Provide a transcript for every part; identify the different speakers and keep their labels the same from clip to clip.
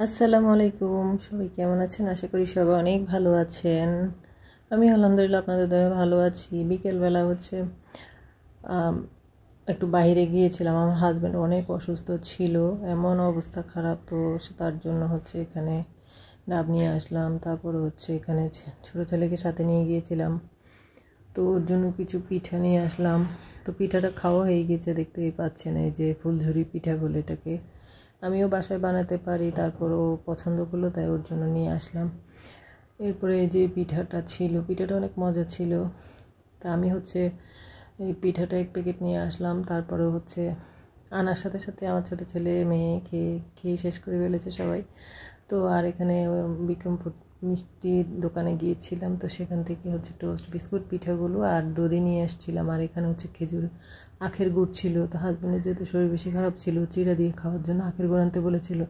Speaker 1: আসসালামু আলাইকুম, সবাই কেমন আছেন? আশা করি সবাই অনেক ভালো আছেন। আমি আলহামদুলিল্লাহ আপনাদের দয়ায় ভালো আছি। বিকেলবেলা আম, একটু বাইরে গিয়েছিলাম। আমার হাজব্যান্ড অনেক অসুস্থ ছিল, এমন অবস্থা খারাপ, তো তার জন্য এখানে ডাব নিয়ে আসলাম। তারপর এখানে ছোটো ছেলেকে সাথে নিয়ে গিয়েছিলাম, তো ওর জন্য কিছু পিঠা নিয়ে আসলাম। তো পিঠাটা খাওয়া হয়ে গেছে, দেখতেই পাচ্ছেন, এই যে ফুলঝুরি পিঠা বলে এটাকে। আমিও বাসায় বানাতে পারি, তারপর ও পছন্দ করলো তাই ওর জন্য নিয়ে আসলাম। এরপরে এই যে পিঠাটা ছিল, পিঠাটা অনেক মজা ছিল। তা আমি এই পিঠাটা 1 প্যাকেট নিয়ে আসলাম। তারপরে আনার সাথে সাথে আমার ছোটো ছেলে মেয়ে খেয়ে শেষ করে ফেলেছে সবাই। তো আর এখানে বিক্রমপুর মিষ্টির দোকানে গিয়েছিলাম, তো সেখান থেকে টোস্ট বিস্কুট পিঠাগুলো আর দধি নিয়ে আসছিলাম। আর এখানে খেজুর আখের গুড় ছিল। তো হাজব্যান্ডের যেহেতু শরীর বেশি খারাপ ছিল, চিড়া দিয়ে খাওয়ার জন্য আখের গুড় আনতে বলেছিল,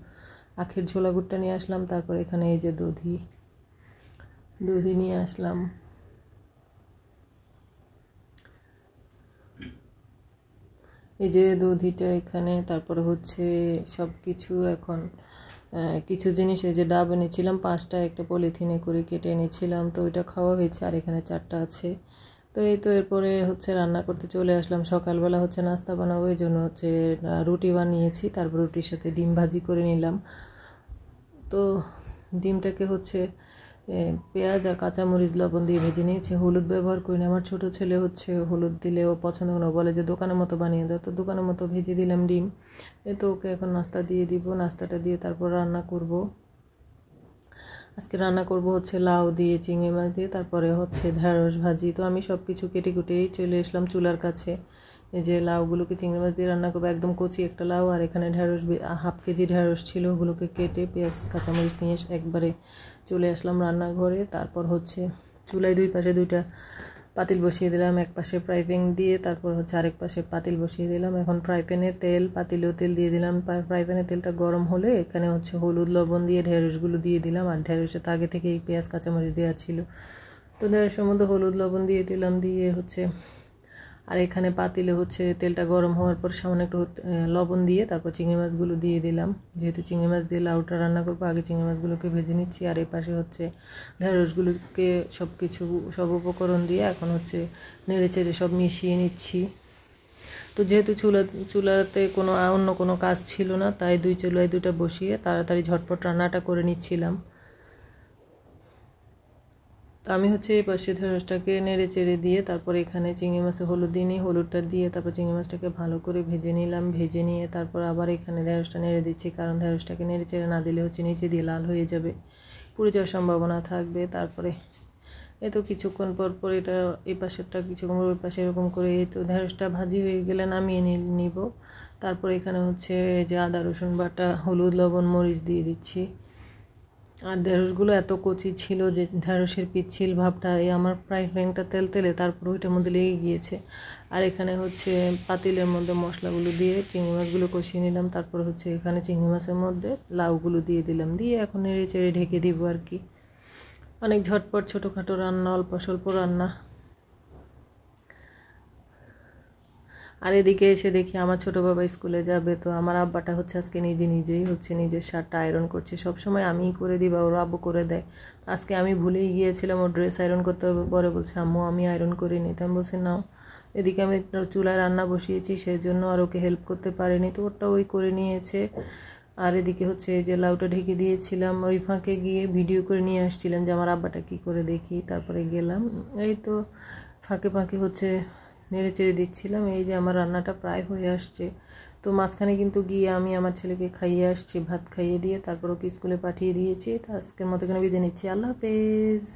Speaker 1: আখের ঝোলা গুড়টা নিয়ে আসলাম। তারপর এখানে এই যে দধি নিয়ে আসলাম। এই যে দধিটা এখানে। তারপরে সব কিছু এখন কিছু জিনিস, এই যে ডাব এনেছিলাম 5টা, একটা পলিথিনে করে কেটে এনেছিলাম, তো ওইটা খাওয়া হয়েছে। আর এখানে 4টা আছে। তো এই তো এরপরে রান্না করতে চলে আসলাম। সকালবেলা নাস্তা বানাবো, এই জন্য রুটি বানিয়েছি। তারপর রুটির সাথে ডিম ভাজি করে নিলাম। তো ডিমটাকে পেঁয়াজ আর কাঁচামরিচ লবণ দিয়ে ভেজে নিয়েছি, হলুদ ব্যবহার করিনি। আমার ছোটো ছেলে হলুদ দিলে ও পছন্দ করে না, বলে যে দোকানের মতো বানিয়ে দাও। তো দোকানের মতো ভেজে দিলাম ডিম। তো ওকে এখন নাস্তা দিয়ে দিব। নাস্তাটা দিয়ে তারপর রান্না করব। আজকে রান্না করব লাউ দিয়ে, চিংড়ি মাছ দিয়ে, তারপরে ঢেঁড়স ভাজি। তো আমি সব কিছু কেটে কুটেই চলে আসলাম চুলার কাছে। এই যে লাউগুলোকে চিংড়ি মাছ দিয়ে রান্না করবো, একদম কচি একটা লাউ। আর এখানে ঢেঁড়স 1/2 কেজি ঢেঁড়স ছিল, ওগুলোকে কেটে পেঁয়াজ কাঁচামরিচ নিয়ে একবারে চলে আসলাম রান্নাঘরে। তারপর চুলায় 2 পাশে 2টা পাতিল বসিয়ে দিলাম, এক পাশে ফ্রাই প্যান দিয়ে, তারপর আরেক পাশে পাতিল বসিয়ে দিলাম। এখন ফ্রাই প্যানে তেল, পাতিলেও তেল দিয়ে দিলাম। ফ্রাই প্যানে তেলটা গরম হলে এখানে হলুদ লবণ দিয়ে ঢেঁড়সগুলো দিয়ে দিলাম। আর ঢেঁড়সে তো আগে থেকে এই পেঁয়াজ কাঁচামরিচ দেওয়া ছিল, তো ঢেঁড়সের মধ্যে হলুদ লবণ দিয়ে দিলাম। দিয়ে আর এখানে পাতিলে তেলটা গরম হওয়ার পর সামান্য একটু লবণ দিয়ে তারপর চিংড়ি মাছগুলো দিয়ে দিলাম। যেহেতু চিংড়ি মাছ দিয়ে লাউটা রান্না করবো, আগে চিংড়ি মাছগুলোকে ভেজে নিচ্ছি। আর এই পাশে ঢেঁড়সগুলোকে সব উপকরণ দিয়ে এখন নেড়ে চেড়ে সব মিশিয়ে নিচ্ছি। তো যেহেতু চুলাতে অন্য কোনো কাজ ছিল না, তাই 2 চুলায় 2টা বসিয়ে তাড়াতাড়ি ঝটপট রান্নাটা করে নিচ্ছিলাম। তো আমি এই পাশে ঢেঁড়সটাকে নেড়ে চেড়ে দিয়ে তারপর এখানে চিংড়ি মাছে হলুদ দিয়ে নিই, হলুদটা দিয়ে তারপর চিংড়ি মাছটাকে ভালো করে ভেজে নিলাম। ভেজে নিয়ে তারপর আবার এখানে ঢেঁড়সটা নেড়ে দিচ্ছি, কারণ ঢেঁড়সটাকে নেড়ে চেড়ে না দিলে নিচে দিয়ে লাল হয়ে যাবে, পুড়ে যাওয়ার সম্ভাবনা থাকবে। তারপরে তো কিছুক্ষণ পর পর এই পাশেরটা কিছুক্ষণ ওই পাশে এরকম করে তো ঢেঁড়সটা ভাজি হয়ে গেলে নামিয়ে নিব। তারপর এখানে যে আদা রসুন বাটা, হলুদ লবণ মরিচ দিয়ে দিচ্ছি। আর ঢেঁড়সগুলো এত কচি ছিল যে ঢেঁড়সের পিচ্ছিল ভাবটা আমার ফ্রাই প্যানটা তেলে তারপর ওইটার মধ্যে লেগে গিয়েছে। আর এখানে পাতিলের মধ্যে মশলাগুলো দিয়ে চিংড়ি মাছগুলো কষিয়ে নিলাম। তারপর এখানে চিংড়ি মাছের মধ্যে লাউগুলো দিয়ে দিলাম, দিয়ে এখন নেড়ে চেড়ে ঢেকে দিব আর কি। অনেক ঝটপট ছোটোখাটো রান্না, অল্প স্বল্প রান্না। আর এদিকে এসে দেখি আমার ছোটো বাবা স্কুলে যাবে, তো আমার আব্বাটা আজকে নিজেই নিজের শার্টটা আয়রন করছে। সবসময় আমিই করে দিই বা ওর আব্বু করে দেয়। আজকে আমি ভুলেই গিয়েছিলাম ওর ড্রেস আয়রন করতে হবে, পরে বলছে আম্মু আমি আয়রন করিনি। তো আমি বলছি নাও। এদিকে আমি চুলায় রান্না বসিয়েছি, সেই জন্য আর ওকে হেল্প করতে পারিনি, তো ওরটা ওই করে নিয়েছে। আর এদিকে এই যে লাউটা ঢেকে দিয়েছিলাম, ওই ফাঁকে গিয়ে ভিডিও করে নিয়ে আসছিলাম যে আমার আব্বাটা কী করে দেখি। তারপরে গেলাম, এই তো ফাঁকে ফাঁকে নেড়ে চেড়ে দিচ্ছিলাম। এই যে আমার রান্নাটা প্রায় হয়ে আসছে। তো মাঝখানে কিন্তু গিয়ে আমি আমার ছেলেকে খাইয়ে আসছি, ভাত খাইয়ে দিয়ে তারপর ওকে স্কুলে পাঠিয়ে দিয়েছি। তো আজকের মতো এখানে বিদায় নিচ্ছি। আল্লাহ হাফেজ।